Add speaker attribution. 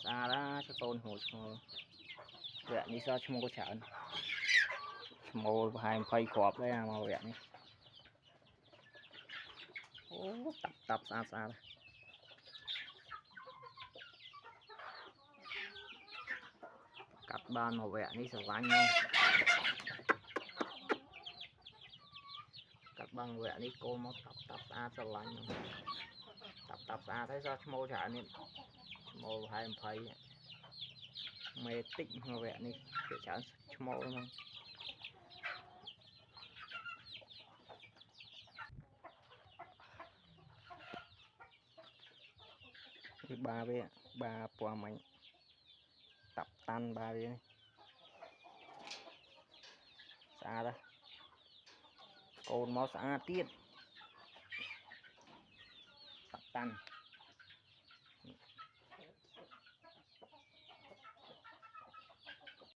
Speaker 1: xa đó cho tôn hồ vẹn đi sao chung có chọn mô hai phây khọp đấy mà vẹn đi tập xa xa đây. Cắt ban màu vẹn đi sầu vánh nhau cắt băng vẹn đi cô nó tập xa sầu vánh tập xa thấy sao mô chả nên mô hai phây mê tích màu vẹn đi để chán mô luôn ba về ba qua mạnh tập tan ba về xa đó cồn máu xa tiết tập tan